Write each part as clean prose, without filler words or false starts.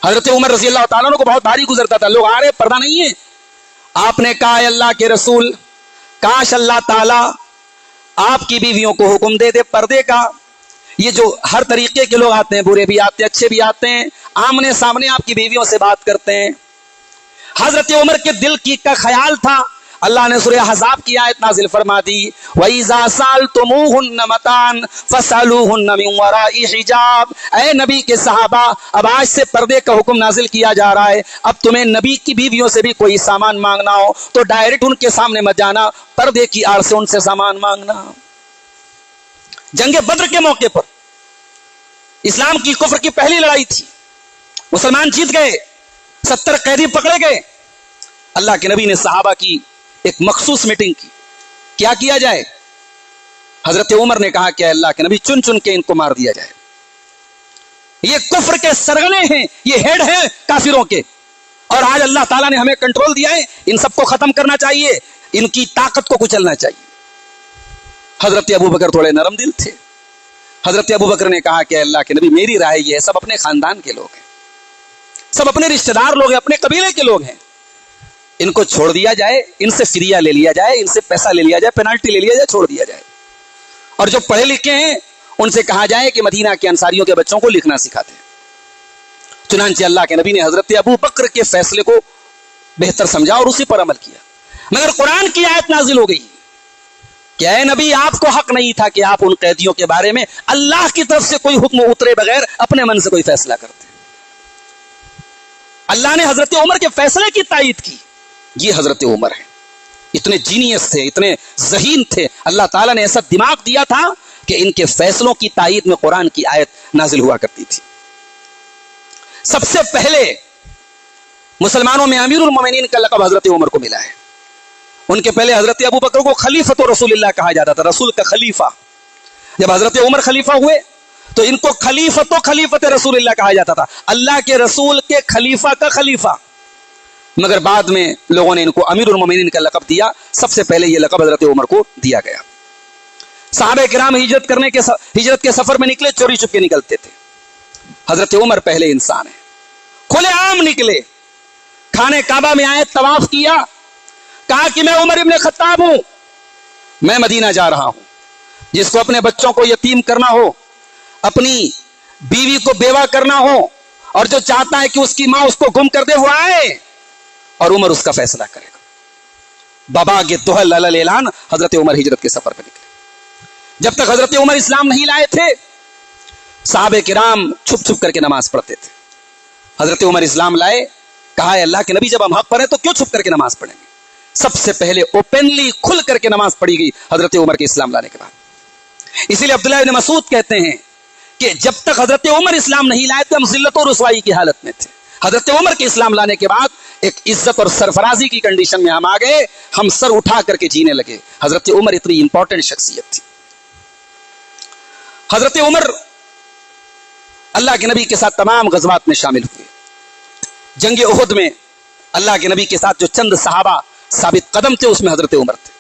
حضرت عمر رضی اللہ تعالیٰ کو بہت بھاری گزرتا تھا، لوگ آ رہے پردہ نہیں ہے. آپ نے کہا اللہ کے رسول کاش اللہ تعالیٰ آپ کی بیویوں کو حکم دے دے پردے کا. یہ جو ہر طریقے کے لوگ آتے ہیں، برے بھی آتے ہیں اچھے بھی آتے ہیں، آمنے سامنے آپ کی بیویوں سے بات کرتے ہیں. حضرت عمر کے دل کی کا خیال تھا. اللہ نے سورہ احزاب کی آیت نازل فرما دی، وَإِذَا سَأَلْتُمُوهُنَّ مَتَاعًا فَاسْأَلُوهُنَّ مِنْ وَرَاءِ حِجَابٍ. اے نبی کے صحابہ، اب آج سے پردے کا حکم نازل کیا جا رہا ہے. اب تمہیں نبی کی بیویوں سے بھی کوئی سامان مانگنا ہو تو ڈائریکٹ ان کے سامنے مت جانا، پردے کی آڑ سے ان سے سامان مانگنا. جنگ بدر کے موقع پر اسلام کی کفر کی پہلی لڑائی تھی، مسلمان جیت گئے، 70 قیدی پکڑے گئے. اللہ کے نبی نے صحابہ کی ایک مخصوص میٹنگ کی. کیا کیا جائے؟ حضرت عمر نے کہا کہ اللہ کے نبی چن چن کے ان کو مار دیا جائے. یہ کفر کے سرغنے ہیں، یہ ہیڈ ہیں کافروں کے، اور آج اللہ تعالیٰ نے ہمیں کنٹرول دیا ہے. ان سب کو ختم کرنا چاہیے، ان کی طاقت کو کچلنا چاہیے. حضرت ابو بکر تھوڑے نرم دل تھے. حضرت ابو بکر نے کہا کہ اللہ کے نبی میری رائے یہ ہے، سب اپنے خاندان کے لوگ ہیں، سب اپنے رشتہ دار لوگ ہیں، اپنے قبیلے کے لوگ ہیں، ان کو چھوڑ دیا جائے، ان سے فدیہ لے لیا جائے، ان سے پیسہ لے لیا جائے، پینالٹی لے لیا جائے، چھوڑ دیا جائے. اور جو پڑھے لکھے ہیں ان سے کہا جائے کہ مدینہ کے انصاریوں کے بچوں کو لکھنا سکھاتے ہیں. چنانچہ اللہ کے نبی نے حضرت ابو بکر کے فیصلے کو بہتر سمجھا اور اسی پر عمل کیا. مگر قرآن کی آیت نازل ہو گئی کہ اے نبی، آپ کو حق نہیں تھا کہ آپ ان قیدیوں کے بارے میں اللہ کی طرف سے کوئی حکم اترے بغیر اپنے من سے کوئی فیصلہ کرتے. اللہ نے حضرت عمر کے فیصلے کی تائید کی. یہ حضرت عمر ہے، اتنے جینیس تھے، اتنے ذہین تھے. اللہ تعالیٰ نے ایسا دماغ دیا تھا کہ ان کے فیصلوں کی تائید میں قرآن کی آیت نازل ہوا کرتی تھی. سب سے پہلے مسلمانوں میں امیر المومنین کا لقب حضرت عمر کو ملا ہے. ان کے پہلے حضرت ابو بکر کو خلیفۃ رسول اللہ کہا جاتا تھا، رسول کا خلیفہ. جب حضرت عمر خلیفہ ہوئے تو ان کو خلیفت رسول اللہ کہا جاتا تھا، اللہ کے رسول کے خلیفہ کا خلیفہ. مگر بعد میں لوگوں نے ان کو امیر المومنین کا لقب دیا. سب سے پہلے یہ لقب حضرت عمر کو دیا گیا. صحابہ کرام ہجرت کے سفر میں نکلے، چوری چھپ کے نکلتے تھے. حضرت عمر پہلے انسان ہے، کھلے عام نکلے، خانے کعبہ میں آئے، طواف کیا، کہا کہ میں عمر ابن خطاب ہوں، میں مدینہ جا رہا ہوں. جس کو اپنے بچوں کو یتیم کرنا ہو، اپنی بیوی کو بیوہ کرنا ہو، اور جو چاہتا ہے کہ اس کی ماں اس کو گم کر دے، وہ آئے اور عمر اس کا فیصلہ کرے گا. بابا کے توہل اعلان حضرت عمر ہجرت کے سفر پہ نکلے. جب تک حضرت عمر اسلام نہیں لائے تھے، صحابہ کرام چھپ چھپ کر کے نماز پڑھتے تھے. حضرت عمر اسلام لائے، کہا ہے اللہ کے نبی جب ہم حق پر ہیں تو کیوں چھپ کر کے نماز پڑھیں گے. سب سے پہلے اوپنلی کھل کر کے نماز پڑھی گئی حضرت عمر کے اسلام لانے کے بعد. اسی لیے عبداللہ بن مسعود کہتے ہیں کہ جب تک حضرت عمر اسلام نہیں لائے تھے ہم ذلت و رسوائی کی حالت میں تھے. حضرت عمر کے اسلام لانے کے بعد ایک عزت اور سرفرازی کی کنڈیشن میں ہم آ گئے، ہم سر اٹھا کر کے جینے لگے. حضرت عمر اتنی امپورٹنٹ شخصیت تھی. حضرت عمر اللہ کے نبی کے ساتھ تمام غزوات میں شامل ہوئے. جنگ احد میں اللہ کے نبی کے ساتھ جو چند صحابہ ثابت قدم تھے اس میں حضرت عمر تھے.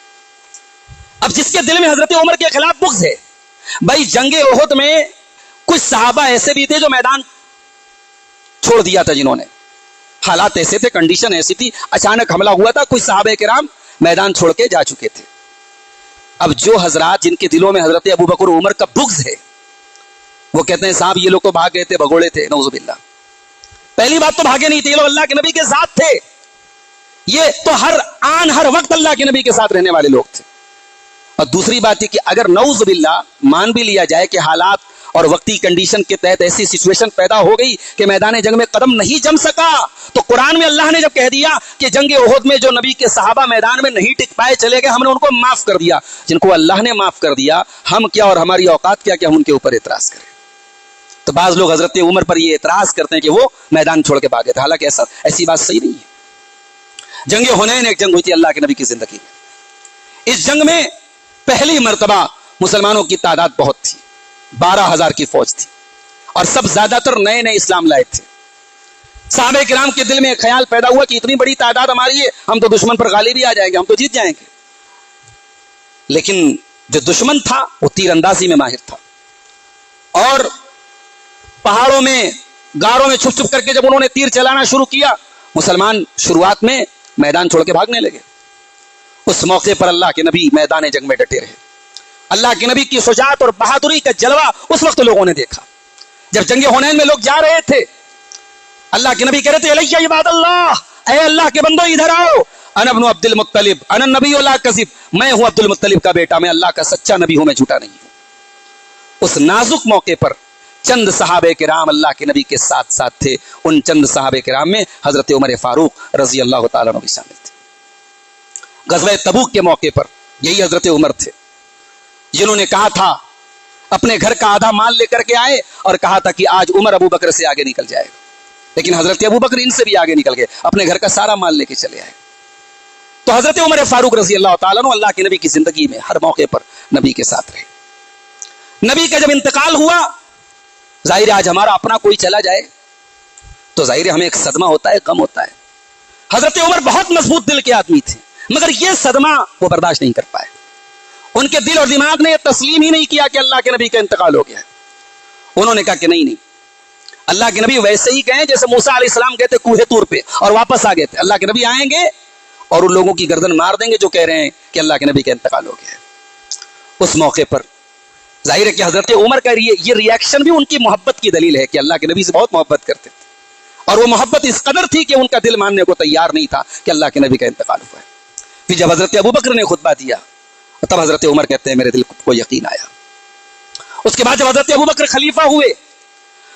اب جس کے دل میں حضرت عمر کے خلاف بغض ہے، بھائی جنگ احد میں کچھ صحابہ ایسے بھی تھے جو میدان چھوڑ دیا تھا، جنہوں نے حالات ایسے تھے، کنڈیشن ایسی تھی، اچانک حملہ ہوا تھا، کچھ صحابہ کرام میدان چھوڑ کے جا چکے تھے. اب جو حضرات جن کے دلوں میں حضرت ابو بکر عمر کا بغض ہے، وہ کہتے ہیں صاحب یہ لوگ تو بھاگ گئے تھے، بھگوڑے تھے. نعوذ باللہ. پہلی بات تو بھاگے نہیں تھے، یہ لوگ اللہ کے نبی کے ساتھ تھے. یہ تو ہر وقت اللہ کے نبی کے ساتھ رہنے والے لوگ تھے. اور دوسری بات یہ کہ اگر نعوذ باللہ مان بھی لیا جائے کہ حالات اور وقتی کنڈیشن کے تحت ایسی سچویشن پیدا ہو گئی کہ میدان جنگ میں قدم نہیں جم سکا، تو قرآن میں اللہ نے جب کہہ دیا کہ جنگ احد میں جو نبی کے صحابہ میدان میں نہیں ٹک پائے چلے گئے، ہم نے ان کو معاف کر دیا. جن کو اللہ نے معاف کر دیا، ہم کیا اور ہماری اوقات کیا کہ ہم ان کے اوپر اعتراض کریں. تو بعض لوگ حضرت عمر پر یہ اعتراض کرتے ہیں کہ وہ میدان چھوڑ کے بھاگے تھے، حالانکہ ایسی بات صحیح نہیں ہے. جنگ حنین ایک جنگ ہوئی تھی اللہ کے نبی کی زندگی میں. اس جنگ میں پہلی مرتبہ مسلمانوں کی تعداد بہت تھی، 12,000 کی فوج تھی، اور سب زیادہ تر نئے نئے اسلام لائے تھے. صحابہ کرام کے دل میں ایک خیال پیدا ہوا کہ اتنی بڑی تعداد ہماری ہے، ہم تو دشمن پر غالب ہی آ جائیں گے، ہم تو جیت جائیں گے. لیکن جو دشمن تھا وہ تیر اندازی میں ماہر تھا، اور پہاڑوں میں गारों में छुप छुप करके जब उन्होंने तीर चलाना शुरू किया, मुसलमान शुरुआत में मैदान छोड़ के भागने लगे। उस मौके पर अल्लाह के नबी मैदान जंग में डटे रहे। अल्लाह के नबी की शुजाअत और बहादुरी का जलवा उस वक्त लोगों ने देखा। जब जंग हुनैन में लोग जा रहे थे, अल्लाह के नबी कह रहे थे, अलैया इबादल्लाह, ऐ अल्लाह के बंदो इधर आओ, अना इब्नु अब्दुल मुत्तलिब, अना नबी ला कज़िब, मैं हूं अब्दुल मुत्तलिब का बेटा, मैं अल्लाह का सच्चा नबी हूं, मैं झूठा नहीं हूं। उस नाजुक मौके पर चंद सहाबे किराम अल्लाह के नबी के साथ साथ थे। उन चंद सहाबे किराम में हजरत उमर फारूक रजी अल्लाह तआला अन्हु भी शामिल थे। गज़वा तबूक के मौके पर यही हजरत उमर थे जिन्होंने कहा था, अपने घर का आधा माल लेकर के आए और कहा था कि आज उमर अबू बकर से आगे निकल जाएगा, लेकिन हजरत अबू बकर इनसे भी आगे निकल गए, अपने घर का सारा माल लेके चले आए। तो हजरत उमर फारूक रजी अल्लाह तआला अन्हु अल्लाह के नबी की जिंदगी में हर मौके पर नबी के साथ रहे। नबी का जब इंतकाल हुआ, जाहिर है आज हमारा अपना कोई चला जाए तो जाहिर है हमें एक सदमा होता है, गम होता है। हजरत उमर बहुत मजबूत दिल के आदमी थे, मगर यह सदमा वो बर्दाश्त नहीं कर पाए। उनके दिल और दिमाग ने तस्लीम ही नहीं किया कि अल्लाह के नबी का इंतकाल हो गया। उन्होंने कहा कि नहीं, अल्लाह के नबी वैसे ही गए जैसे मूसा अलैहिस्सलाम गए थे कूहे तूर पे और वापस आ गए थे। अल्लाह के नबी आएंगे और उन लोगों की गर्दन मार देंगे जो कह रहे हैं कि अल्लाह के नबी का इंतकाल हो गया है। उस मौके पर जाहिर है कि हजरत उमर का ये रिएक्शन भी उनकी मोहब्बत की दलील है कि अल्लाह के नबी से बहुत मोहब्बत करते थे, और वो मोहब्बत इस कदर थी कि उनका दिल मानने को तैयार नहीं था कि अल्लाह के नबी का इंतकाल हुआ है। फिर जब हजरत अबू बकर ने खुतबा दिया तब हजरत उमर कहते हैं मेरे दिल को यकीन आया। उसके बाद जब हजरत अबू बकर खलीफा हुए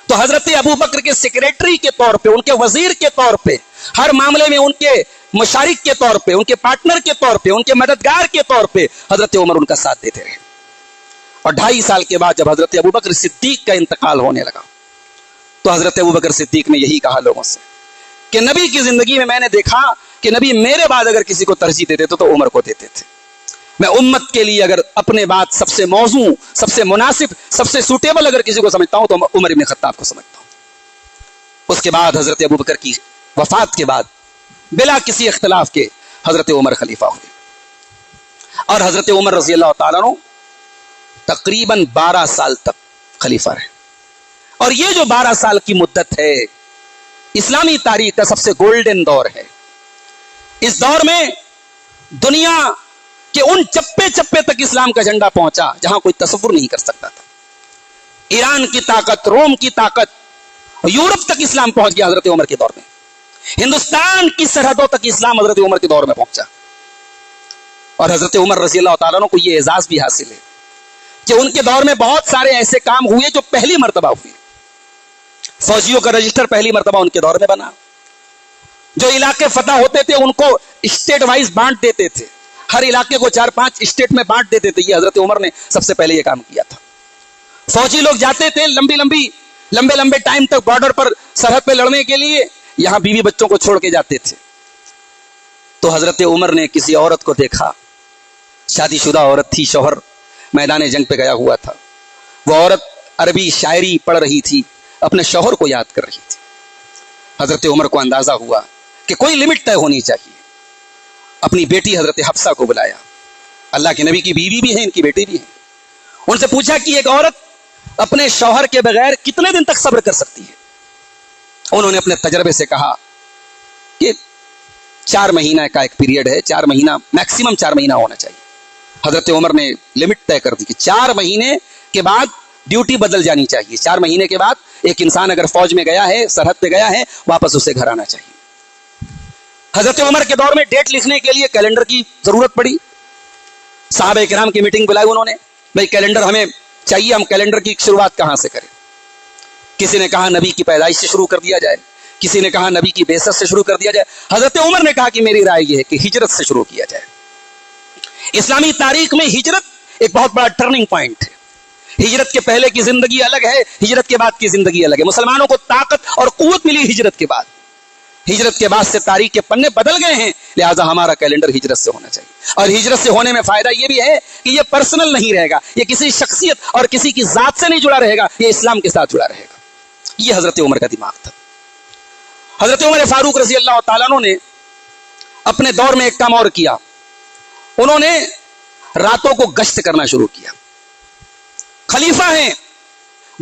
तो हजरत अबू बकर के सेक्रेटरी के तौर पे, उनके वजीर के तौर पे, हर मामले में उनके मुशारिक के तौर पे, उनके पार्टनर के तौर पे, उनके मददगार के तौर पे हजरत उमर उनका साथ देते रहे। और 2.5 साल के बाद जब हजरत अबू बकर सिद्दीक का इंतकाल होने लगा तो हजरत अबू बकर सिद्दीक ने यही कहा लोगों से कि नबी की जिंदगी में मैंने देखा कि नबी मेरे बाद अगर किसी को तरजीह देते तो उमर को देते थे। मैं उम्मत के लिए अगर अपने बात सबसे मौजू, सबसे मुनासिब, सबसे सूटेबल अगर किसी को समझता हूं तो उमर इब्न खत्ताब को समझता हूं। उसके बाद हजरत अबू बकर की वफात के बाद बिला किसी इख्तिलाफ के हजरत उमर खलीफा हुए और हजरत उमर रजी अल्लाह तआला अन्हु तकरीबन 12 साल तक खलीफा रहे। और ये जो 12 साल की मुद्दत है इस्लामी तारीख का सबसे गोल्डन दौर है। इस दौर में दुनिया के उन चप्पे चप्पे तक इस्लाम का झंडा पहुंचा जहां कोई तसव्वुर नहीं कर सकता था। ईरान की ताकत, रोम की ताकत, यूरोप तक इस्लाम पहुंच गया हजरत उमर के दौर में। हिंदुस्तान की सरहदों तक इस्लाम हजरत उमर के दौर में पहुंचा। और हजरत उमर रजी अल्लाह तआला अन्हु को यह एजाज भी हासिल है कि उनके दौर में बहुत सारे ऐसे काम हुए जो पहली मर्तबा हुए। फौजियों का रजिस्टर पहली मर्तबा उनके दौर में बना। जो इलाके फतह होते थे उनको स्टेट वाइज बांट देते थे, हर इलाके को 4-5 स्टेट में बांट देते थे। ये हजरत उमर ने सबसे पहले ये काम किया था। फौजी लोग जाते थे लंबे लंबे टाइम तक बॉर्डर पर सरहद पे लड़ने के लिए, यहां बीवी बच्चों को छोड़ के जाते थे। तो हजरत उमर ने किसी औरत को देखा, शादीशुदा औरत थी, शौहर मैदान जंग पे गया हुआ था। वो औरत अरबी शायरी पढ़ रही थी, अपने शौहर को याद कर रही थी। हजरत उमर को अंदाजा हुआ कि कोई लिमिट तय होनी चाहिए। अपनी बेटी हजरत हफ्सा को बुलाया, अल्लाह के नबी की बीवी भी है, इनकी बेटी भी है। उनसे पूछा कि एक औरत अपने शौहर के बगैर कितने दिन तक सब्र कर सकती है। उन्होंने अपने तजर्बे से कहा कि 4 महीना का एक पीरियड है, 4 महीना, मैक्सिमम 4 महीना होना चाहिए। हजरत उमर ने लिमिट तय कर दी कि 4 महीने के बाद ड्यूटी बदल जानी चाहिए। 4 महीने के बाद एक इंसान अगर फौज में गया है, सरहद पे गया है, वापस उसे घर आना चाहिए। हजरत उमर के दौर में डेट लिखने के लिए कैलेंडर की जरूरत पड़ी। साहबे किराम की मीटिंग बुलाई उन्होंने, भाई कैलेंडर हमें चाहिए, हम कैलेंडर की शुरुआत कहां से करें। किसी ने कहा नबी की पैदाइश से शुरू कर दिया जाए, किसी ने कहा नबी की बेसत से शुरू कर दिया जाए। हजरत उमर ने कहा कि मेरी राय यह है कि हिजरत से शुरू किया जाए। इस्लामी तारीख में हिजरत एक बहुत बड़ा टर्निंग पॉइंट है। हिजरत के पहले की जिंदगी अलग है, हिजरत के बाद की जिंदगी अलग है। मुसलमानों को ताकत और कुव्वत मिली हिजरत के बाद। हिजरत के बाद से तारीख के पन्ने बदल गए हैं, लिहाजा हमारा कैलेंडर हिजरत से होना चाहिए। और हिजरत से होने में फायदा यह भी है कि यह पर्सनल नहीं रहेगा, यह किसी शख्सियत और किसी की जात से नहीं जुड़ा रहेगा, यह इस्लाम के साथ जुड़ा रहेगा। यह हजरत उमर का दिमाग था। हजरत उमर फारूक रजी अल्लाह तआला अन्हु ने अपने दौर में एक काम और किया। उन्होंने रातों को गश्त करना शुरू किया। खलीफा हैं,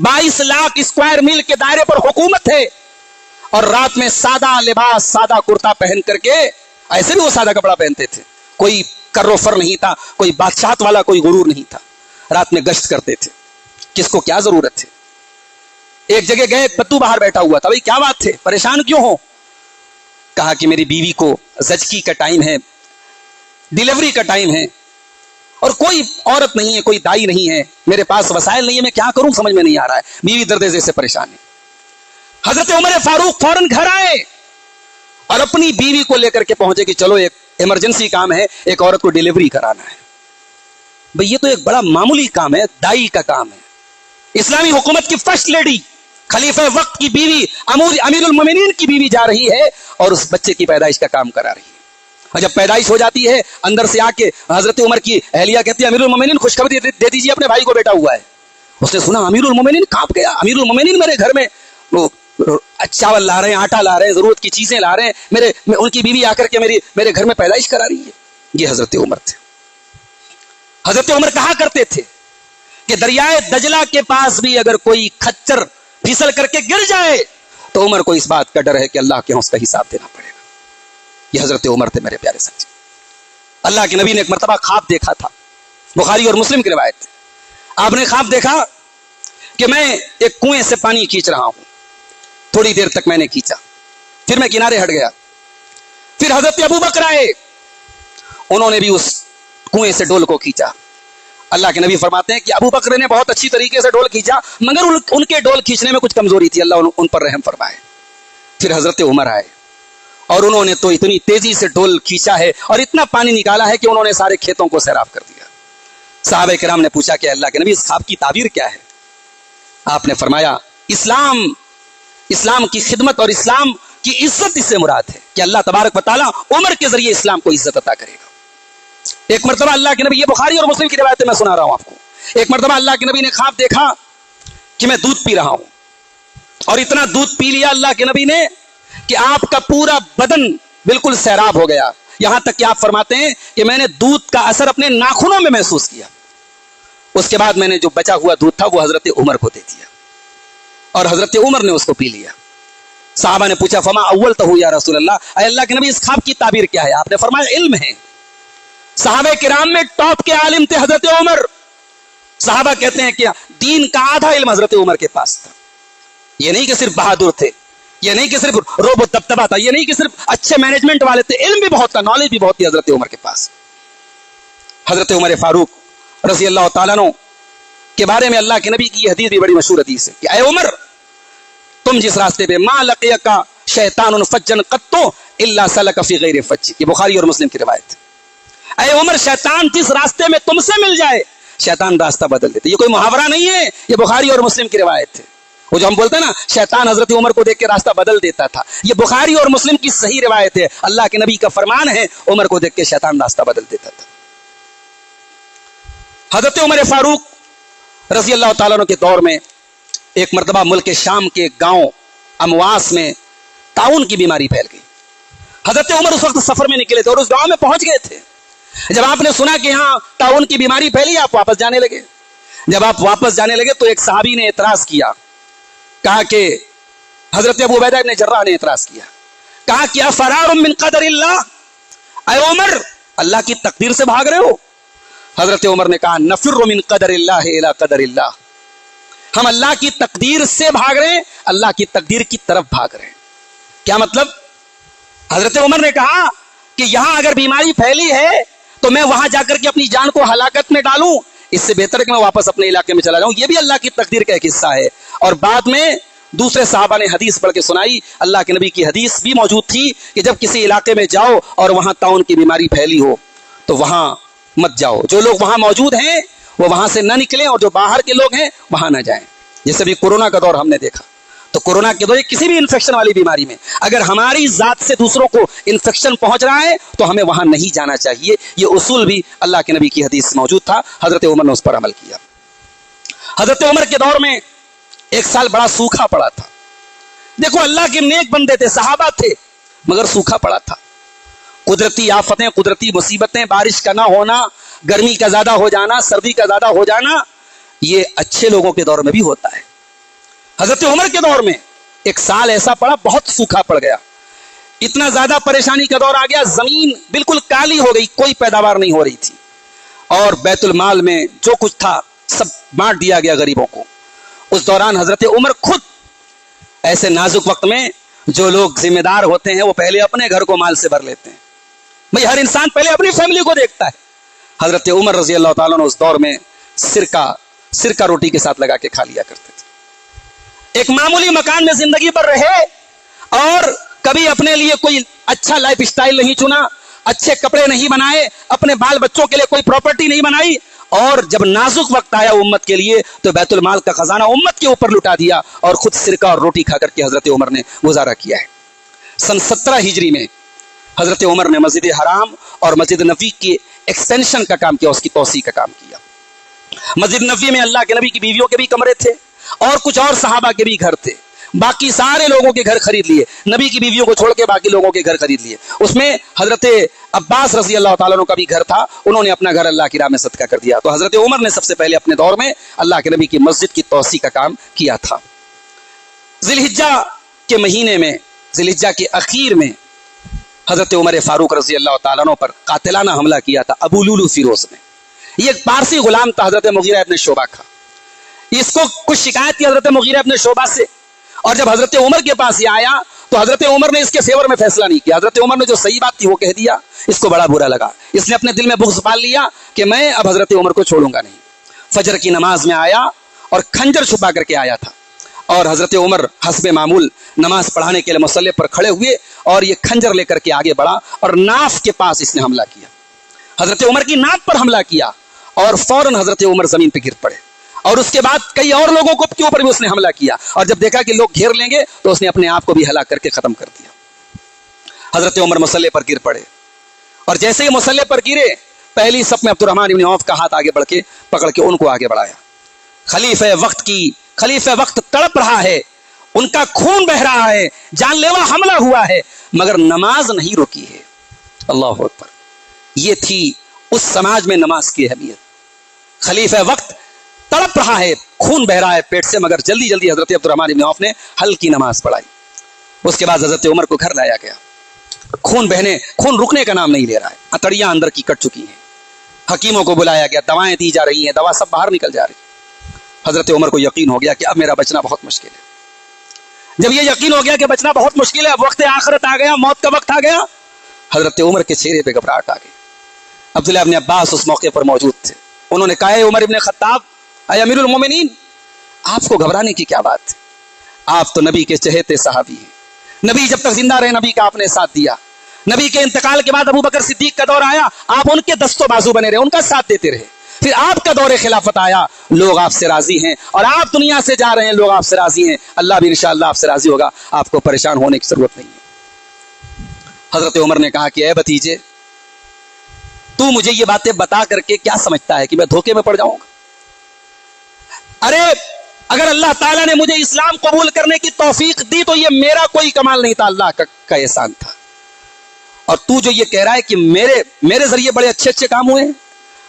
22 लाख स्क्वायर मील के दायरे पर हुकूमत है, और रात में सादा लिबास, सादा कुर्ता पहन करके, ऐसे भी वो सादा कपड़ा पहनते थे, कोई कर्रोफर नहीं था, कोई बादशाहत वाला कोई गुरूर नहीं था, रात में गश्त करते थे। किसको क्या जरूरत थी? एक जगह गए, बद्दू बाहर बैठा हुआ था, भाई क्या बात थे, परेशान क्यों हो? कहा कि मेरी बीवी को जचकी का टाइम है, डिलीवरी का टाइम है, और कोई औरत नहीं है, कोई दाई नहीं है, मेरे पास वसाइल नहीं है, मैं क्या करूं समझ में नहीं आ रहा है, बीवी दर्द से परेशान है। हजरत उमर फारूक फौरन घर आए और अपनी बीवी को लेकर के पहुंचे कि चलो एक इमरजेंसी काम है, एक औरत को डिलीवरी कराना है। भाई ये तो एक बड़ा मामूली काम है, दाई का काम है। इस्लामी हुकूमत की फर्स्ट लेडी, खलीफा वक्त की बीवी, अमीरुल मोमिनीन की बीवी जा रही है और उस बच्चे की पैदाइश का काम करा रही है। और जब पैदाइश हो जाती है, अंदर से आके हजरत उमर की अहलिया कहती है, अमीरुल मोमिनीन खुशखबरी दे दीजिए, अपने भाई को बेटा हुआ है। उसने सुना अमीरुल मोमिनीन, कांप गया, अमीरुल मोमिनीन मेरे घर में वो चावल ला रहे हैं, आटा ला रहे हैं, जरूरत की चीजें ला रहे हैं, उनकी बीवी आकर के मेरे घर में पैदाइश करा रही है। ये हजरत उमर थे। हजरत उमर कहा करते थे कि दरियाए दजला के पास भी अगर कोई खच्चर फिसल करके गिर जाए तो उमर को इस बात का डर है कि अल्लाह के यहाँ उसका हिसाब देना पड़ेगा। ये हजरत उमर थे मेरे प्यारे साथी। अल्लाह के नबी ने एक मरतबा ख्वाब देखा था, बुखारी और मुस्लिम की रिवायत है। आपने ख्वाब देखा कि मैं एक कुएं से पानी खींच रहा हूं, थोड़ी देर तक मैंने खींचा, फिर मैं किनारे हट गया, फिर हजरत अबू बकर आए, उन्होंने भी उस कुएं से डोल को खींचा। अल्लाह के नबी फरमाते हैं कि अबू बकर ने बहुत अच्छी तरीके से डोल खींचा, मगर उनके डोल खींचने में कुछ कमजोरी थी, अल्लाह उन पर रहम फरमाए। फिर हजरत उमर आए और उन्होंने तो इतनी तेजी से डोल खींचा है और इतना पानी निकाला है कि उन्होंने सारे खेतों को सैराब कर दिया। साहबे किराम ने पूछा कि अल्लाह के नबी इस ख्वाब की ताबीर क्या है? आपने फरमाया इस्लाम की खिदमत और इस्लाम की इज्जत इससे मुराद है कि अल्लाह तबारक व तआला उमर के जरिए इस्लाम को इज्जत अता करेगा। एक मरतबा अल्लाह के नबी, ये बुखारी और मुस्लिम की रिवायत मैं सुना रहा हूं आपको, एक मरतबा अल्लाह के नबी ने ख्वाब देखा कि मैं दूध पी रहा हूं, और इतना दूध पी लिया अल्लाह के नबी ने कि आपका पूरा बदन बिल्कुल सैराब हो गया। यहां तक कि आप फरमाते हैं कि मैंने दूध का असर अपने नाखूनों में महसूस किया। उसके बाद मैंने जो बचा हुआ दूध था वो हजरत उमर को दे दिया और हजरत उमर ने उसको पी लिया। साहबा ने पूछा फमा अव्वल तो या रसूल अल्लाह, अल्लाह के नबी इस ख्वाब की ताबीर क्या है? आपने फरमाया इल्म है। साहबे किराम में टॉप के आलिम थे हजरत उमर। साहबा कहते हैं कि दीन का आधा इल्म हजरत उमर के पास था। ये नहीं कि सिर्फ बहादुर थे, ये नहीं कि सिर्फ रोब दबदबा था, ये नहीं कि सिर्फ अच्छे मैनेजमेंट वाले थे, इल्म भी बहुत था, नॉलेज भी बहुत थी हजरत उमर के पास। हजरत उमर फारूक रज़ी अल्लाह तआला अन्हु के बारे में अल्लाह के नबी की हदीस भी बड़ी मशहूर हदीस है कि ऐ उमर, तुम जिस रास्ते पे मा लक़ियका शैतानुन फज्जन क़त्तु इल्ला सलक फी गैरि फज्ज, की बुखारी और मुस्लिम की रिवायत है। ऐ उमर, शैतान जिस रास्ते में तुमसे मिल जाए शैतान रास्ता बदल देते। ये कोई मुहावरा नहीं है, ये बुखारी और मुस्लिम की रिवायत है। वो जो हम बोलते हैं ना शैतान हजरत उमर को देख के रास्ता बदल देता था, ये बुखारी और मुस्लिम की सही रिवायत है। अल्लाह के नबी का फरमान है, उमर को देख के शैतान रास्ता बदल देता था। हजरत उमर फारूक रज़ी अल्लाह तआला अन्हु के दौर में एक मरतबा मुल्क शाम के गांव अमवास में ताउन की बीमारी फैल गई। हजरत उमर उस वक्त सफर में निकले थे और उस गांव में पहुंच गए थे। जब आपने सुना कि यहाँ ताउन की बीमारी फैली, आप वापस जाने लगे। जब आप वापस जाने लगे तो एक सहाबी ने एतराज किया, कहा कि हजरत अबू उबैदा इब्न जर्राह ने एतराज किया, कहा कि अफरारुम मिन क़दरिल्लाह, ऐ उमर अल्लाह की तकदीर से भाग रहे हो? हजरत उमर ने कहा नफिर्रु मिन क़दरिल्लाह इला क़दरिल्लाह, हम अल्लाह की तकदीर से भाग रहे हैं, अल्लाह की तकदीर की तरफ भाग रहे हैं। क्या मतलब? हजरत उमर ने कहा कि यहां अगर बीमारी फैली है तो मैं वहां जाकर के अपनी जान को हलाकत में डालूं, इससे बेहतर है कि मैं वापस अपने इलाके में चला जाऊं। यह भी अल्लाह की तकदीर का एक हिस्सा है। और बाद में दूसरे साहबा ने हदीस पढ़ के सुनाई, अल्लाह के नबी की हदीस भी मौजूद थी कि जब किसी इलाके में जाओ और वहां ताउन की बीमारी फैली हो तो वहां मत जाओ। जो लोग वहां मौजूद हैं वो वहां से न निकलें और जो बाहर के लोग हैं वहां न जाएं। जैसे भी कोरोना का दौर हमने देखा, तो कोरोना के दौर किसी भी इन्फेक्शन वाली बीमारी में अगर हमारी जात से दूसरों को इन्फेक्शन पहुंच रहा है तो हमें वहां नहीं जाना चाहिए। ये उसूल भी अल्लाह के नबी की हदीस मौजूद था। हजरत उमर ने उस पर अमल किया। हजरत उमर के दौर में एक साल बड़ा सूखा पड़ा था। देखो अल्लाह के नेक बंदे थे, सहाबा थे, मगर सूखा पड़ा था। कुदरती आफतें, कुदरती मुसीबतें, बारिश का ना होना, गर्मी का ज्यादा हो जाना, सर्दी का ज्यादा हो जाना, ये अच्छे लोगों के दौर में भी होता है। حضرت عمر کے دور میں ایک سال ایسا پڑا بہت سوکھا پڑ گیا, اتنا زیادہ پریشانی کا دور آ گیا, زمین بالکل کالی ہو گئی, کوئی پیداوار نہیں ہو رہی تھی, اور بیت المال میں جو کچھ تھا سب بانٹ دیا گیا غریبوں کو. اس دوران حضرت عمر خود ایسے نازک وقت میں جو لوگ ذمہ دار ہوتے ہیں وہ پہلے اپنے گھر کو مال سے بھر لیتے ہیں. بھئی ہر انسان پہلے اپنی فیملی کو دیکھتا ہے. حضرت عمر رضی اللہ تعالیٰ نے اس دور میں سرکہ روٹی کے ساتھ لگا کے کھا لیا کرتے تھے. ایک معمولی مکان میں زندگی پر رہے اور کبھی اپنے لیے کوئی اچھا لائف اسٹائل نہیں چنا, اچھے کپڑے نہیں بنائے, اپنے بال بچوں کے لیے کوئی پراپرٹی نہیں بنائی, اور جب نازک وقت آیا امت کے لیے تو بیت المال کا خزانہ امت کے اوپر لٹا دیا اور خود سرکہ اور روٹی کھا کر کے حضرت عمر نے گزارا کیا ہے. سن 17 ہجری میں حضرت عمر نے مسجد حرام اور مسجد نبوی کی ایکسٹینشن کا کام کیا, اس کی توسیع کا کام کیا. مسجد نبوی میں اللہ کے نبی کی بیویوں کے بھی کمرے تھے اور کچھ اور صحابہ کے بھی گھر تھے. باقی سارے لوگوں کے گھر خرید لیے, نبی کی بیویوں کو چھوڑ کے باقی لوگوں کے گھر خرید لیے. اس میں حضرت عباس رضی اللہ تعالیٰ عنہ کا بھی گھر تھا, انہوں نے اپنا گھر اللہ کی راہ میں صدقہ کر دیا. تو حضرت عمر نے سب سے پہلے اپنے دور میں اللہ کے نبی کی مسجد کی توسیع کا کام کیا تھا. ذی الحجہ کے مہینے میں, ذی الحجہ کے اخیر میں حضرت عمر فاروق رضی اللہ تعالیٰ عنہ پر قاتلانہ حملہ کیا تھا ابو لولو فیروز نے. یہ ایک پارسی غلام تھا حضرت مغیرہ ابن شعبہ کا. اس کو کچھ شکایت کی حضرت مغیرہ ابن شعبہ سے, اور جب حضرت عمر کے پاس یہ آیا تو حضرت عمر نے اس کے فیور میں فیصلہ نہیں کیا. حضرت عمر نے جو صحیح بات تھی وہ کہہ دیا, اس کو بڑا برا لگا, اس نے اپنے دل میں بغض پال لیا کہ میں اب حضرت عمر کو چھوڑوں گا نہیں. فجر کی نماز میں آیا اور کھنجر چھپا کر کے آیا تھا, اور حضرت عمر حسب معمول نماز پڑھانے کے لیے مصلی پر کھڑے ہوئے اور یہ کھنجر لے کر کے آگے بڑھا اور ناف کے پاس اس نے حملہ کیا. حضرت عمر کی ناف پر حملہ کیا اور فوراً حضرت عمر زمین پہ گر پڑے, اور اس کے بعد کئی اور لوگوں کے اوپر بھی اس نے حملہ کیا, اور جب دیکھا کہ لوگ گھیر لیں گے تو اس نے اپنے آپ کو بھی ہلاک کر کے ختم کر دیا. حضرت عمر مصلی پر گر پڑے, اور جیسے ہی مصلی پر گرے پہلی صف میں عبد الرحمن بن عوف کا ہاتھ آگے بڑھ کے پکڑ کے ان کو آگے بڑھایا. خلیفہ وقت تڑپ رہا ہے, ان کا خون بہ رہا ہے, جان لیوا حملہ ہوا ہے, مگر نماز نہیں روکی ہے. اللہ اکبر. یہ تھی اس سماج میں نماز کی اہمیت. خلیفہ وقت تڑپ رہا ہے, خون بہ رہا ہے پیٹ سے, مگر جلدی جلدی حضرت عبد الرحمن بن عوف نے ہلکی نماز پڑھائی. اس کے بعد حضرت عمر کو گھر لایا گیا. خون رکنے کا نام نہیں لے رہا ہے, اتڑیاں اندر کی کٹ چکی ہیں. حکیموں کو بلایا گیا, دوائیں دی جا رہی ہیں, دوا سب باہر نکل جا رہی. حضرت عمر کو یقین ہو گیا کہ اب میرا بچنا بہت مشکل ہے. جب یہ یقین ہو گیا کہ بچنا بہت مشکل ہے, اب وقت آخرت آ گیا, موت کا وقت آ گیا, حضرت عمر کے چہرے پہ گھبراہٹ آ گئی. عبداللہ ابن عباس اس موقع پر موجود تھے. انہوں نے کہا, عمر ابن خطاب, اے امیر المومنین, آپ کو گھبرانے کی کیا بات ہے؟ آپ تو نبی کے چہیتے صحابی ہیں. نبی جب تک زندہ رہے نبی کا آپ نے ساتھ دیا. نبی کے انتقال کے بعد ابو بکر صدیق کا دور آیا, آپ ان کے دست و بازو بنے رہے, ان کا ساتھ دیتے رہے. پھر آپ کا دور خلافت آیا, لوگ آپ سے راضی ہیں, اور آپ دنیا سے جا رہے ہیں, لوگ آپ سے راضی ہیں. اللہ بھی انشاءاللہ آپ سے راضی ہوگا, آپ کو پریشان ہونے کی ضرورت نہیں ہے. حضرت عمر نے کہا کہ اے بھتیجے, تو مجھے یہ باتیں بتا کر کے کیا سمجھتا ہے کہ میں دھوکے میں پڑ جاؤں گا؟ ارے اگر اللہ تعالیٰ نے مجھے اسلام قبول کرنے کی توفیق دی تو یہ میرا کوئی کمال نہیں تھا, اللہ کا احسان تھا. اور تو جو یہ کہہ رہا ہے کہ میرے ذریعے بڑے اچھے اچھے کام ہوئے ہیں,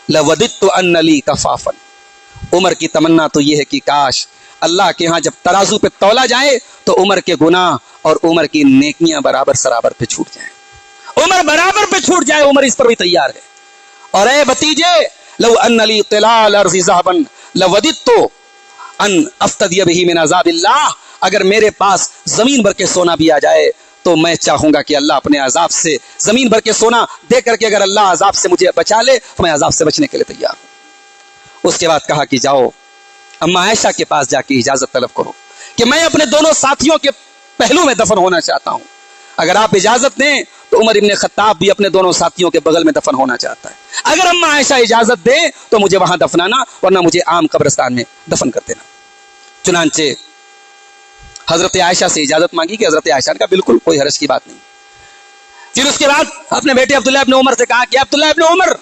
لَوَدِدْتُ أَنَّ لِي كَفَافًا. عمر کی تمنا تو یہ ہے کہ کاش اللہ کے ہاں جب ترازو پہ تولا جائے تو عمر کے گناہ اور عمر کی نیکیاں برابر سرابر پہ چھوٹ جائیں. عمر برابر پہ چھوٹ جائے, عمر اس پر بھی تیار ہے. اور اے بھتیجے, لو ان لی طلال الارض ذهبا لوددت ان افتدی به من عذاب اللہ. اگر میرے پاس زمین بھر کے سونا بھی آ جائے تو میں چاہوں گا کہ اللہ اپنے عذاب سے زمین بھر کے سونا دے کر کے اگر اللہ عذاب سے مجھے بچا لے تو میں عذاب سے بچنے کے لیے تیار ہوں. اس کے بعد کہا کہ جاؤ اما عائشہ کے پاس جا کے اجازت طلب کرو کہ میں اپنے دونوں ساتھیوں کے پہلو میں دفن ہونا چاہتا ہوں. اگر آپ اجازت دیں تو عمر ابن خطاب بھی اپنے دونوں ساتھیوں کے بغل میں دفن ہونا چاہتا ہے. اگر اما عائشہ اجازت دے تو مجھے وہاں دفنانا, ورنہ مجھے عام قبرستان میں دفن کر دینا. چنانچہ حضرت عائشہ سے اجازت مانگی کہ حضرت عائشہ نے کہا بالکل کوئی حرج کی بات نہیں. پھر اس کے بعد اپنے بیٹے عبداللہ ابن عمر سے کہا کہ عبداللہ ابن عمر,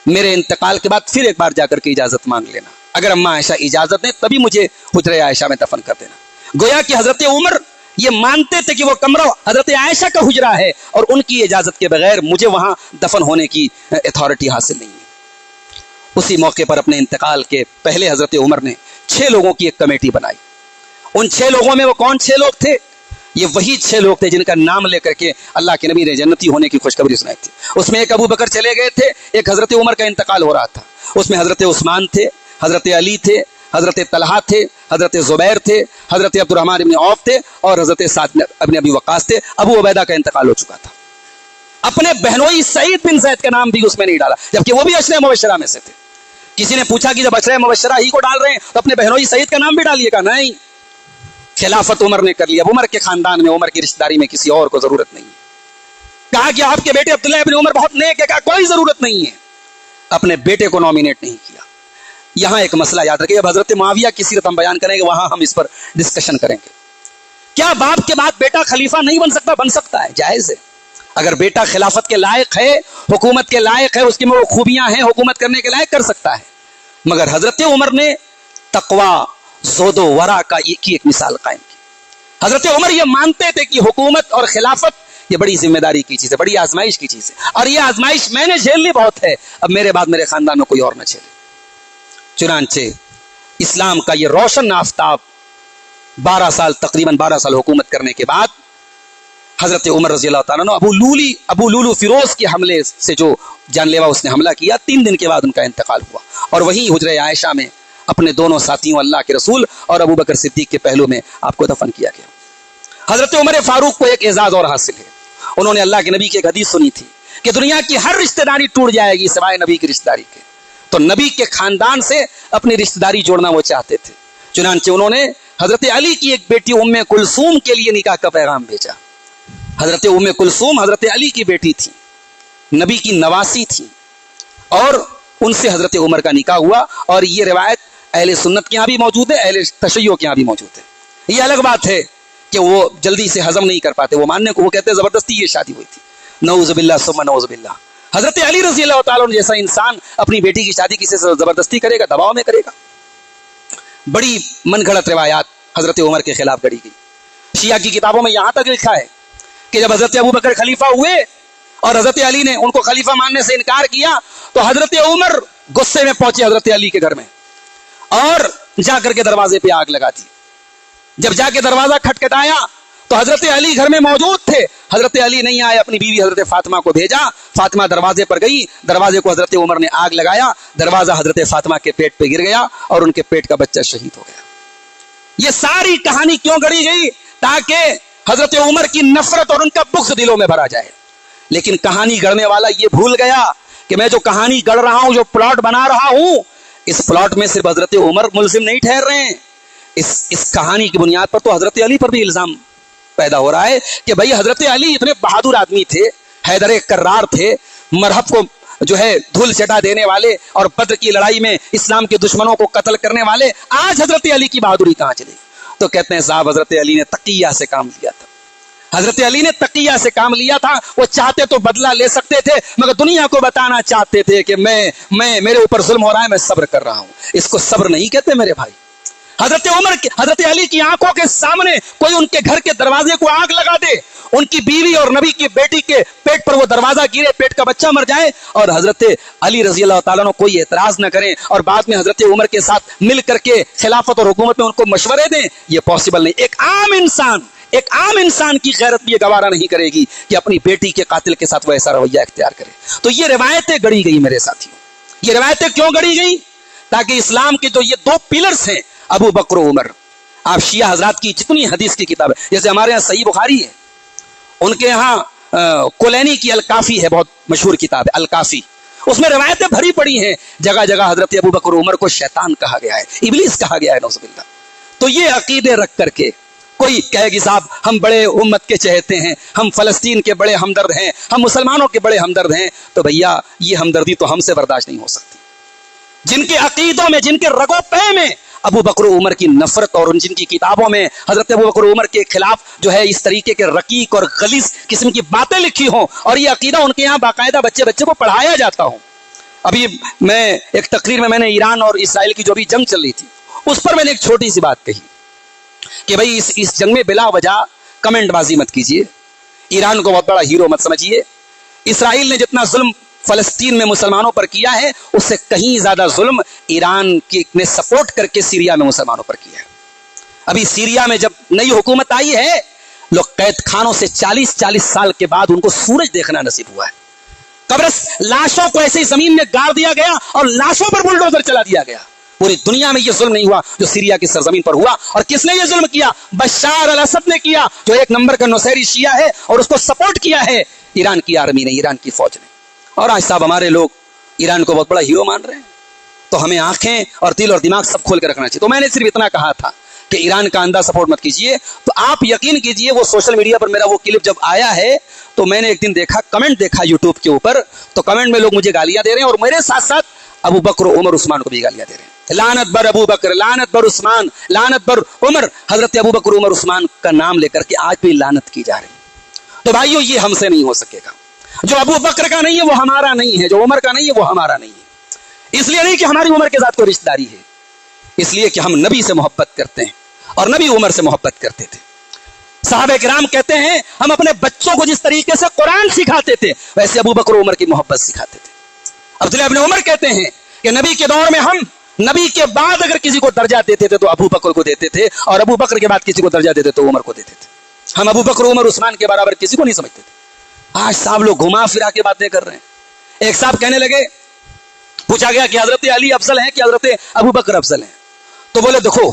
میرے انتقال کے بعد پھر ایک بار جا کر کے اجازت مانگ لینا, اگر اما عائشہ اجازت دیں تبھی مجھے حجرہ عائشہ میں دفن کر دینا. گویا کہ حضرت عمر یہ مانتے تھے کہ وہ کمرہ حضرت عائشہ کا حجرہ ہے اور ان کی اجازت کے بغیر مجھے وہاں دفن ہونے کی اتھارٹی حاصل نہیں ہے. اسی موقع پر اپنے انتقال کے پہلے حضرت عمر نے 6 لوگوں کی ایک کمیٹی بنائی उन 6 लोगों में वो कौन 6 लोग थे? ये वही 6 लोग थे जिनका नाम लेकर के अल्लाह के नबी ने जन्नती होने की खुशखबरी सुनाई थी। उसमें एक अबू बकर चले गए थे, एक हजरत उमर का इंतकाल हो रहा था, उसमें हजरत उस्मान थे, हजरत अली थे, हजरत तलहा थे, हजरत जुबैर थे, हजरत अब्दुर्रहमान इब्न औफ थे और हजरत साद इब्न अबी वक्कास थे। अबू उबैदा का इंतकाल हो चुका था। अपने बहनोई सईद बिन ज़ैद का नाम भी उसमें नहीं डाला, जबकि वो भी अशरे मुबश्शरा में से थे। किसी ने पूछा कि जब अशरे मुबश्शरा ही को डाल रहे हैं तो अपने बहनोई सईद का नाम भी डालिएगा। नहीं, खिलाफत उमर ने कर लिया। उमर के खानदान में, उमर की रिश्तेदारी में किसी और को जरूरत नहीं है। कहा कि आपके बेटे अब्दुल्लाह इब्न उमर बहुत नेक है, कहा कोई जरूरत नहीं है, अपने बेटे को नॉमिनेट नहीं किया। यहां एक मसला याद रखिए, अब हजरत मुआविया की सीरत हम बयान करेंगे, वहां हम इस पर डिस्कशन करेंगे। क्या बाप के बाद बेटा खलीफा नहीं बन सकता? बन सकता है, जायज है। अगर बेटा खिलाफत के लायक है, हुकूमत के लायक है, उसकी में वो खूबियां हैं, हुकूमत करने के लायक कर सकता है। मगर हजरत उमर ने तकवा, ज़ोदो वरा का एक मिसाल कायम की। हजरत उमर ये मानते थे कि हुकूमत और खिलाफत ये बड़ी जिम्मेदारी की चीज है, बड़ी आजमाइश की चीज है, और ये आजमाइश मैंने झेलनी बहुत है, अब मेरे बाद मेरे खानदान में कोई और न झेले। चुनांचे इस्लाम का ये रोशन आफ्ताब 12 साल, तकरीबन 12 साल हुकूमत करने के बाद हजरत उमर रज़ी अल्लाह ताला अन्हु अबू लूलू फिरोज के हमले से जो जानलेवा उसने हमला किया, 3 दिन के बाद उनका इंतकाल हुआ और वहीं हुजरे आयशा में अपने दोनों साथियों अल्लाह के रसूल और अबू बकर सिद्दीक के पहलू में आपको दफन किया गया। हजरत उमर फारूक को एक एजाज और हासिल है, उन्होंने अल्लाह के नबी की एक हदीस सुनी थी कि दुनिया की हर रिश्तेदारी टूट जाएगी सिवाय नबी की रिश्तेदारी के, तो नबी के खानदान से अपनी रिश्तेदारी जोड़ना वो चाहते थे। चुनांचे उन्होंने हजरत अली की एक बेटी उम्मे कुलसूम के लिए निकाह का पैगाम भेजा। हजरत उम्मे कुलसूम हजरत अली की बेटी थी, नबी की नवासी थी, और उनसे हजरत उमर का निकाह हुआ। और ये रिवायत अहले सुन्नत के यहाँ भी मौजूद है, अहले तशय्यो के यहाँ भी मौजूद है। ये अलग बात है कि वो जल्दी से हजम नहीं कर पाते, वो मानने को, वो कहते हैं जबरदस्ती ये शादी हुई थी। नऊज़ बिल्लाह सुम्मा नऊज़ बिल्लाह। हजरत अली रज़ी अल्लाह ताला अन्हु जैसा इंसान अपनी बेटी की शादी किसी से जबरदस्ती करेगा, दबाव में करेगा? बड़ी मनगढ़ंत रिवायात हजरत उमर के खिलाफ गढ़ी गई। शिया की किताबों में यहां तक लिखा है कि जब हजरत अबू बकर खलीफा हुए और हजरत अली ने उनको खलीफा मानने से इनकार किया, तो हजरत उमर गुस्से में पहुंचे हजरत अली के घर में और जाकर के दरवाजे पे आग लगा दी। जब जाके दरवाजा खटखटाया तो हजरत अली घर में मौजूद थे। हजरत अली नहीं आए, अपनी बीवी हजरत फातिमा को भेजा। फातिमा दरवाजे पर गई, दरवाजे को हजरत उमर ने आग लगाया, दरवाजा हजरत फातिमा के पेट पे गिर गया और उनके पेट का बच्चा शहीद हो गया। ये सारी कहानी क्यों गढ़ी गई? ताकि हजरत उमर की नफरत और उनका बुग़्ज़ दिलों में भरा जाए। लेकिन कहानी गढ़ने वाला ये भूल गया कि मैं जो कहानी गढ़ रहा हूं, जो प्लॉट बना रहा हूं, इस प्लॉट में सिर्फ हजरत उमर मुल्जिम नहीं ठहर रहे हैं। इस कहानी की बुनियाद पर तो हजरत अली पर भी इल्जाम पैदा हो रहा है कि भाई हजरत अली इतने बहादुर आदमी थे, हैदर कर्रार थे, मरहब को जो है धूल चटा देने वाले और बद्र की लड़ाई में इस्लाम के दुश्मनों को कत्ल करने वाले, आज हजरत अली की बहादुरी कहां चली? तो कहते हैं साहब हजरत अली ने तकिया से काम लिया था। हजरत अली ने तकिया से काम लिया था। वो चाहते तो बदला ले सकते थे, मगर दुनिया को बताना चाहते थे कि मैं मेरे ऊपर जुल्म हो रहा है, मैं सब्र कर रहा हूं। इसको सब्र नहीं कहते मेरे भाई। हजरत अली की आंखों के सामने कोई उनके घर के दरवाजे को आग लगा दे, उनकी बीवी और नबी की बेटी के पेट पर वो दरवाजा गिरे, पेट का बच्चा मर जाए और हजरत अली रजी अल्लाह ताला अन्हु कोई एतराज न करें और बाद में हजरत उमर के साथ मिल करके खिलाफत और हुकूमत में उनको मशवरे दें, ये पॉसिबल नहीं। एक आम इंसान की गैरत भी ये गवारा नहीं करेगी कि अपनी बेटी के कातिल के साथ वो ऐसा रवैया इख्तियार करे। तो ये रिवायतें गढ़ी गई मेरे साथियों। ये रिवायतें क्यों गढ़ी गई? ताकि इस्लाम के जो ये 2 पिलर्स हैं, अबू बकर उमर, आप शिया हजरात की जितनी हदीस की किताब है, जैसे हमारे यहाँ सही बुखारी है, उनके यहाँ कुलैनी की अल-काफी है, बहुत मशहूर किताब है अल-काफी, उसमें रिवायतें भरी पड़ी हैं। जगह जगह हजरत अबू बकर उमर को शैतान कहा गया है, इब्लीस कहा गया है, नौज़ुबिल्लाह। तो ये अकीदे रख करके कोई कहेगी साहब हम बड़े उम्मत के चहेते हैं, हम फलस्तीन के बड़े हमदर्द हैं, हम मुसलमानों के बड़े हमदर्द हैं, तो भैया ये हमदर्दी तो हमसे बर्दाश्त नहीं हो सकती। जिनके अकीदों में, जिनके रगो पे में अबू बकर उमर की नफरत और जिनकी किताबों में हजरत अबू बकर उमर के खिलाफ जो है इस तरीके के रकीक और गलीज किस्म की बातें लिखी हों और ये अकीदा उनके यहाँ बाकायदा बच्चे को पढ़ाया जाता हो। अभी मैं एक तकरीर में मैंने ईरान और इसराइल की जो भी जंग चल रही थी उस पर मैंने एक छोटी सी बात कही कि भाई इस जंग में बिला वजह कमेंटबाजी मत कीजिए, ईरान को बहुत बड़ा हीरो मत समझिए। इसराइल ने जितना जुल्म फलस्तीन में मुसलमानों पर किया है उससे कहीं ज्यादा जुल्म ईरान ने सपोर्ट करके सीरिया में मुसलमानों पर किया है। अभी सीरिया में जब नई हुकूमत आई है, लोग कैद खानों से 40-40 साल के बाद उनको सूरज देखना नसीब हुआ है। कब्र लाशों को ऐसे ही जमीन में गाड़ दिया गया और लाशों पर बुलडोजर चला दिया गया। पूरी दुनिया में यह जुल्म नहीं हुआ जो सीरिया की सरजमीन पर हुआ। और किसने यह जुल्म किया? बशार अल असद ने किया, जो एक नंबर का नौसेरी शिया है, और उसको सपोर्ट किया है ईरान की आर्मी ने, ईरान की फौज ने। और आज साहब हमारे लोग ईरान को बहुत बड़ा हीरो मान रहे हैं। तो हमें आंखें और दिल और दिमाग सब खोल कर रखना चाहिए। तो मैंने सिर्फ इतना कहा था कि ईरान का अंधा सपोर्ट मत कीजिए। तो आप यकीन कीजिए, वो सोशल मीडिया पर मेरा वो क्लिप जब आया है तो मैंने एक दिन देखा, कमेंट देखा यूट्यूब के ऊपर, तो कमेंट में लोग मुझे गालियां दे रहे हैं और मेरे साथ साथ अबू बकर, उमर, उस्मान को भी गालियां दे रहे हैं। लानत बर अबू बकर, लानत बर उस्मान, लानत बर उमर। हजरत अबू बकर, उमर, उस्मान का नाम लेकर के आज भी लानत की जा रही है। तो भाइयों, ये हमसे नहीं हो सकेगा। जो अबू बकर का नहीं है वो हमारा नहीं है, जो उमर का नहीं है वो हमारा नहीं है। इसलिए नहीं कि हमारी उमर के साथ कोई रिश्तेदारी है, इसलिए कि हम नबी से मोहब्बत करते हैं और नबी उमर से मोहब्बत करते थे। साहबे किराम कहते हैं, हम अपने बच्चों को जिस तरीके से कुरान सिखाते थे वैसे अबू बकर उमर की मोहब्बत सिखाते थे। अब्दुल्लाह इब्न उमर कहते हैं कि नबी के दौर में हम नबी के बाद अगर किसी को दर्जा देते थे तो अबू बकर को देते थे, और अबू बकर के बाद किसी को दर्जा देते तो उमर को देते थे। हम अबू बकर, उमर, उस्मान के बराबर किसी को नहीं समझते थे। आज साहब लोग घुमा फिरा के बातें कर रहे हैं। एक साहब कहने लगे, पूछा गया कि हजरत अली अफजल हैं कि हजरत अबू बकर अफजल हैं? तो बोले देखो,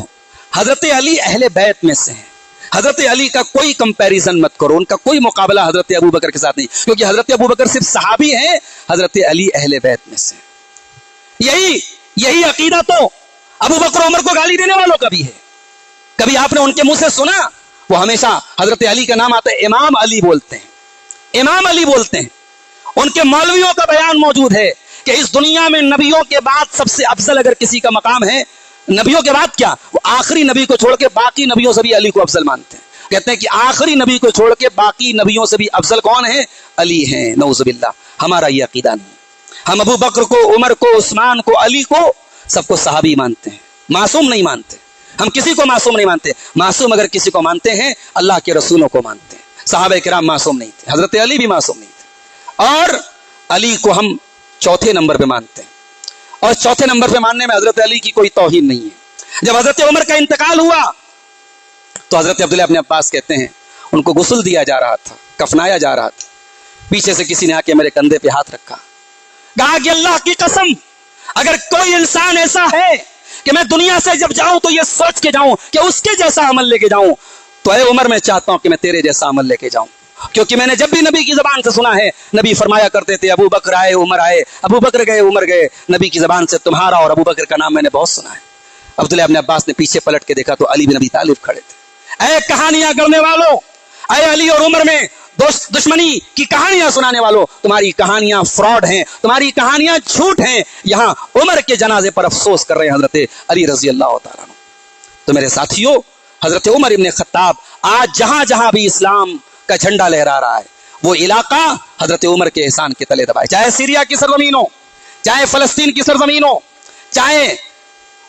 हजरत अली अहले बैत में से हैं, हजरत अली का कोई कंपैरिजन मत करो, उनका कोई मुकाबला हजरत अबू बकर के साथ नहीं, क्योंकि हजरत अबू बकर सिर्फ सहाबी हैं, हजरत अली अहले बैत में से। यही अकीदा तो अबू बकर उमर को गाली देने वालों का भी है। कभी आपने उनके मुंह से सुना? वो हमेशा हजरत अली का नाम आता है, इमाम अली बोलते हैं, इमाम अली बोलते हैं। उनके मौलवियों का बयान मौजूद है कि इस दुनिया में नबियों के बाद सबसे अफजल अगर किसी का मकाम है, नबियों के बाद क्या, वो आखिरी नबी को छोड़ के बाकी नबियों से भी अली को अफजल मानते हैं। कहते हैं कि आखिरी नबी को छोड़ के बाकी नबियों से भी अफजल कौन है? अली हैं। नऊजुबिल्लाह, हमारा ये अकीदा नहीं। हम अबू बकर को, उमर को, उस्मान को, अली को सबको सहाबी मानते हैं, मासूम नहीं मानते। हम किसी को मासूम नहीं मानते। मासूम अगर किसी को मानते हैं, अल्लाह के रसूलों को मानते हैं। सहाबा किराम मासूम नहीं थे, हजरत अली भी मासूम नहीं थे, और अली को हम चौथे नंबर पे मानते हैं। और चौथे नंबर पे मानने में हजरत अली की कोई तौहीन नहीं है। जब हजरत उमर का इंतकाल हुआ तो हजरत अब्दुल्लाह इब्न अब्बास कहते हैं, उनको गुस्ल दिया जा रहा था, कफनाया जा रहा था, पीछे से किसी ने आके मेरे कंधे पे हाथ रखा, कहा कि अल्लाह की कसम, अगर कोई इंसान ऐसा है कि मैं दुनिया से जब जाऊं तो ये सोच के जाऊं कि उसके जैसा अमल लेके जाऊं, तो ऐ उमर मैं चाहता हूं कि मैं तेरे जैसा अमल लेके जाऊं। क्योंकि मैंने जब भी नबी की जबान से सुना है, नबी फरमाया करते थे, अबू बकर आए उमर आए, अबू बकर गए उमर गए। नबी की जबान से तुम्हारा और अबू बकर का नाम मैंने बहुत सुना है। अब्दुल्लाह इब्न अब्बास ने पीछे पलट के देखा तो अली बिन अबी तालिब खड़े थे। ऐ कहानियां गढ़ने वालों, ऐ अली और उमर में दुश्मनी की कहानियां सुनाने वालों, तुम्हारी कहानियां फ्रॉड हैं, तुम्हारी कहानियां झूठ हैं। यहां उमर के जनाजे पर अफसोस कर रहे हैं हजरत अली रजी अल्लाह तआला अन्हु। तो मेरे साथियों, हजरत उमर इब्न खत्ताब आज जहां जहां भी इस्लाम का झंडा लहरा रहा है, वो इलाका हजरत उमर के एहसान के तले दबाए। चाहे सीरिया की सरजमीन हो, चाहे फलस्तीन की सरजमीन हो, चाहे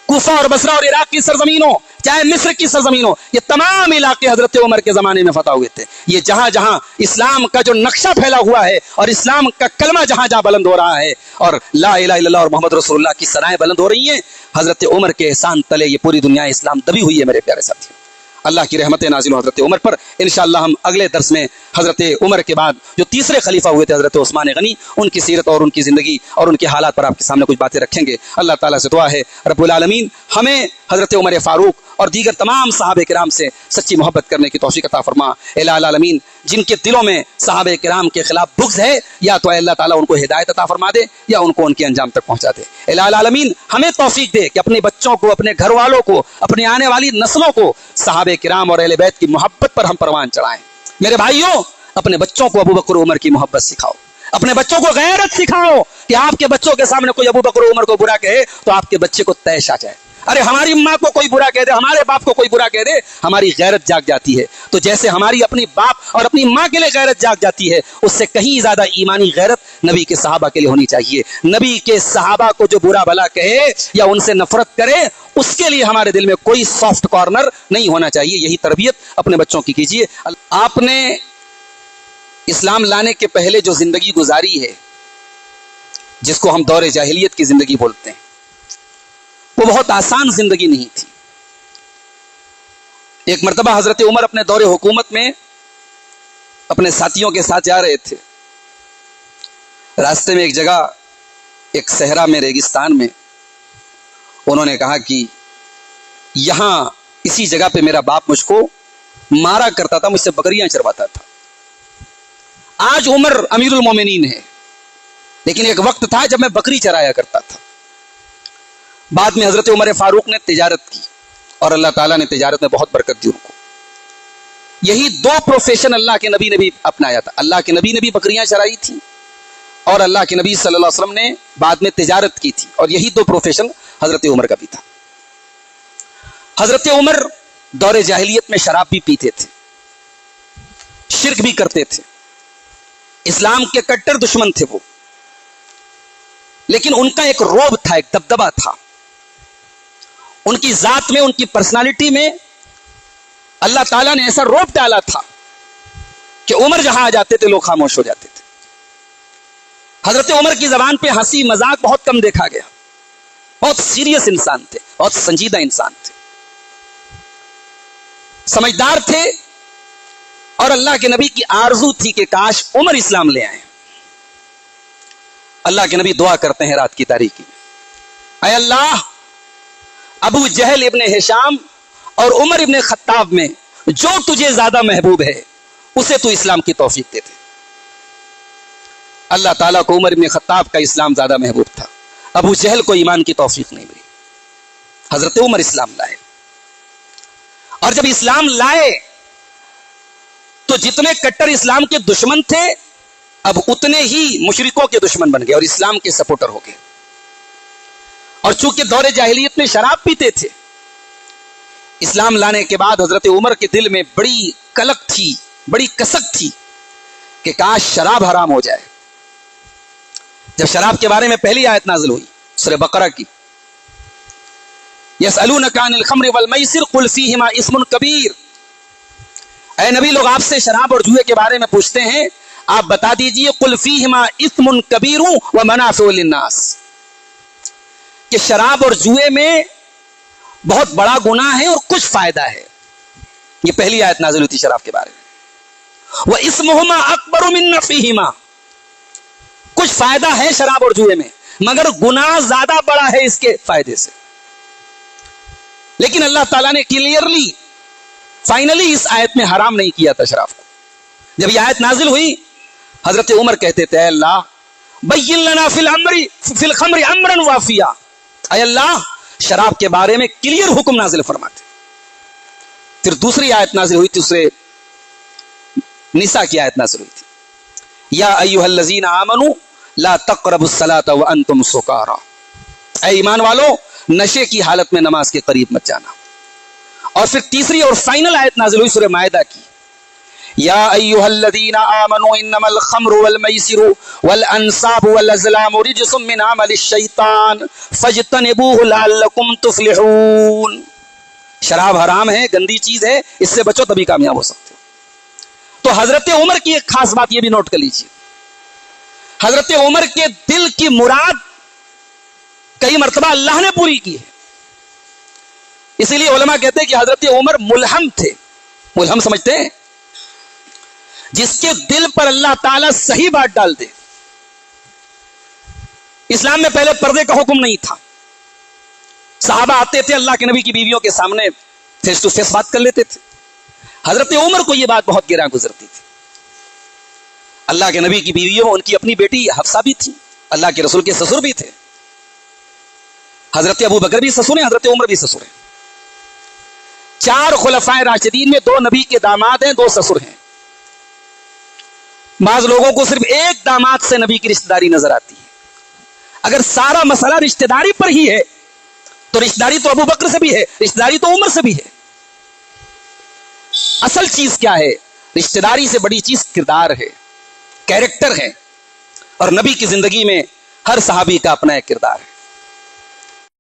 कूफा और बसरा और इराक की सरजमीन हो, चाहे मिस्र की सरजमीन हो, ये तमाम इलाके हजरत उमर के जमाने में फतह हुए थे। ये जहां जहां इस्लाम का जो नक्शा फैला हुआ है और इस्लाम का कलमा जहां जहां बुलंद हो रहा है और ला इलाहा इल्लल्लाह और मोहम्मद रसूलुल्लाह की सराएं बुलंद हो रही हैं, हजरत उमर के एहसान तले ये पूरी दुनिया इस्लाम दबी हुई है। मेरे प्यारे साथियों, अल्लाह की रहमत नाजिल हो हजरत उमर पर। इंशाअल्लाह हम अगले दर्स में हजरत उमर के बाद जो तीसरे खलीफा हुए थे हजरत उस्मान गनी, उनकी सीरत और उनकी ज़िंदगी और उनके हालात पर आपके सामने कुछ बातें रखेंगे। अल्लाह ताला से दुआ है रब्बुल आलमीन हमें हजरत उमर फारूक और दीगर तमाम सहाबे किराम से सच्ची मोहब्बत करने की तौफीक अता फरमा। इलाहुल आलमीन जिनके दिलों में सहाबे किराम के खिलाफ बुग़्ज़ है, या तो अल्लाह ताला उनको हिदायत अता फरमा दे या उनको उनके अंजाम तक पहुंचा दे। इलाहुल आलमीन हमें तौफीक दे कि अपने बच्चों को, अपने घर वालों को, अपने आने वाली नस्लों को सहाबे किराम और अहले बैत की मोहब्बत पर हम परवान चढ़ाएं। मेरे भाइयों, अपने बच्चों को अबू बकर उमर की मोहब्बत सिखाओ, अपने बच्चों को गैरत सिखाओ कि आपके बच्चों के सामने कोई अबू बकर उमर को बुरा कहे तो आपके बच्चे को तैश आ जाए। अरे हमारी माँ को कोई बुरा कह दे, हमारे बाप को कोई बुरा कह दे, हमारी गैरत जाग जाती है। तो जैसे हमारी अपनी बाप और अपनी माँ के लिए गैरत जाग जाती है, उससे कहीं ज्यादा ईमानी गैरत नबी के सहाबा के लिए होनी चाहिए। नबी के सहाबा को जो बुरा भला कहे या उनसे नफरत करे, उसके लिए हमारे दिल में कोई सॉफ्ट कॉर्नर नहीं होना चाहिए। यही तरबियत अपने बच्चों की कीजिए। आपने इस्लाम लाने के पहले जो जिंदगी गुजारी है, जिसको हम दौरे जाहिलियत की जिंदगी बोलते हैं, वो बहुत आसान जिंदगी नहीं थी। ایک مرتبہ حضرت عمر اپنے دور حکومت میں اپنے ساتھیوں کے ساتھ جا رہے تھے. راستے میں ایک جگہ، ایک صحرا میں، ریگستان میں، انہوں نے کہا کہ یہاں اسی جگہ پہ میرا باپ مجھ کو مارا کرتا تھا، مجھ سے بکریاں چرواتا تھا. آج عمر امیر المومنین ہے، لیکن ایک وقت تھا جب میں بکری چرایا کرتا تھا. بعد میں حضرت عمر فاروق نے تجارت کی اور اللہ تعالیٰ نے تجارت میں بہت برکت دی ان کو. یہی دو پروفیشن اللہ کے نبی نے بھی اپنایا تھا. اللہ کے نبی نے بھی بکریاں چرائی تھی اور اللہ کے نبی صلی اللہ علیہ وسلم نے بعد میں تجارت کی تھی، اور یہی دو پروفیشن حضرت عمر کا بھی تھا. حضرت عمر دور جاہلیت میں شراب بھی پیتے تھے، شرک بھی کرتے تھے، اسلام کے کٹر دشمن تھے وہ، لیکن ان کا ایک روب تھا، ایک دبدبا تھا. ان کی ذات میں، ان کی پرسنالٹی میں اللہ تعالیٰ نے ایسا روب ڈالا تھا کہ عمر جہاں آ جاتے تھے لوگ خاموش ہو جاتے تھے. حضرت عمر کی زبان پہ ہنسی مذاق بہت کم دیکھا گیا. بہت سیریس انسان تھے، بہت سنجیدہ انسان تھے، سمجھدار تھے، اور اللہ کے نبی کی آرزو تھی کہ کاش عمر اسلام لے آئیں. اللہ کے نبی دعا کرتے ہیں رات کی تاریکی میں، اے اللہ، ابو جہل ابن ہشام اور عمر ابن خطاب میں جو تجھے زیادہ محبوب ہے اسے تو اسلام کی توفیق دے دے. اللہ تعالیٰ کو عمر ابن خطاب کا اسلام زیادہ محبوب تھا، ابو جہل کو ایمان کی توفیق نہیں ملی. حضرت عمر اسلام لائے، اور جب اسلام لائے تو جتنے کٹر اسلام کے دشمن تھے اب اتنے ہی مشرکوں کے دشمن بن گئے اور اسلام کے سپورٹر ہو گئے. اور چونکہ دور جاہلیت میں شراب پیتے تھے، اسلام لانے کے بعد حضرت عمر کے دل میں بڑی کلک تھی، بڑی کسک تھی کہ کاش شراب حرام ہو جائے. جب شراب کے بارے میں پہلی آیت نازل ہوئی سورہ بقرہ کی، یسألونک عن الخمر والمیسر قل فیہما اسم کبیر، اے نبی لوگ آپ سے شراب اور جوئے کے بارے میں پوچھتے ہیں، آپ بتا دیجئے قل فیہما اسم کبیر ومنافع للناس، کہ شراب اور جوئے میں بہت بڑا گناہ ہے اور کچھ فائدہ ہے. یہ پہلی آیت نازل ہوئی تھی شراب کے بارے میں. وَإِسْمُهُمَا أَكْبَرُ مِن نَفْعِهِمَا، کچھ فائدہ ہے شراب اور جوئے میں مگر گناہ زیادہ بڑا ہے اس کے فائدے سے. لیکن اللہ تعالیٰ نے کلیئرلی فائنلی اس آیت میں حرام نہیں کیا تھا شراب کو. جب یہ آیت نازل ہوئی حضرت عمر کہتے تھے، اے اللہ بین لنا فی الخمر امرا وافیا، اے اللہ شراب کے بارے میں کلیئر حکم نازل فرماتے. پھر دوسری آیت نازل ہوئی تھی، دوسرے نساء کی آیت نازل ہوئی تھی، یا ایھا الذین آمنوا لا تقربوا الصلاۃ وانتم سکارى، اے ایمان والو نشے کی حالت میں نماز کے قریب مت جانا. اور پھر تیسری اور فائنل آیت نازل ہوئی سورہ مائدہ کی، یا ایھا الذین آمنوا انما الخمر والمیسر والانصاب والازلام رجس من عمل الشیطان فاجتنبوه لعلکم تفلحون. شراب حرام ہے، گندی چیز ہے، اس سے بچو تبھی کامیاب ہو سکتے ہو. تو حضرت عمر کی ایک خاص بات یہ بھی نوٹ کر لیجیے، حضرت عمر کے دل کی مراد کئی مرتبہ اللہ نے پوری کی ہے. اسی لیے علماء کہتے ہیں کہ حضرت عمر ملہم تھے. ملہم سمجھتے ہیں؟ جس کے دل پر اللہ تعالیٰ صحیح بات ڈال دے. اسلام میں پہلے پردے کا حکم نہیں تھا. صحابہ آتے تھے اللہ کے نبی کی بیویوں کے سامنے فیس ٹو فیس بات کر لیتے تھے. حضرت عمر کو یہ بات بہت گراں گزرتی تھی. اللہ کے نبی کی بیویوں، ان کی اپنی بیٹی حفصہ بھی تھی، اللہ کے رسول کے سسر بھی تھے. حضرت ابو بکر بھی سسر ہیں، حضرت عمر بھی سسر ہیں. 4 خلفائے راشدین میں 2 نبی کے داماد ہیں، 2 سسر ہیں. بعض لوگوں کو صرف ایک داماد سے نبی کی رشتہ داری نظر آتی ہے. اگر سارا مسئلہ رشتہ داری پر ہی ہے تو رشتہ داری تو ابو بکر سے بھی ہے، رشتہ داری تو عمر سے بھی ہے. اصل چیز کیا ہے؟ رشتہ داری سے بڑی چیز کردار ہے، کیریکٹر ہے. اور نبی کی زندگی میں ہر صحابی کا اپنا ایک کردار ہے.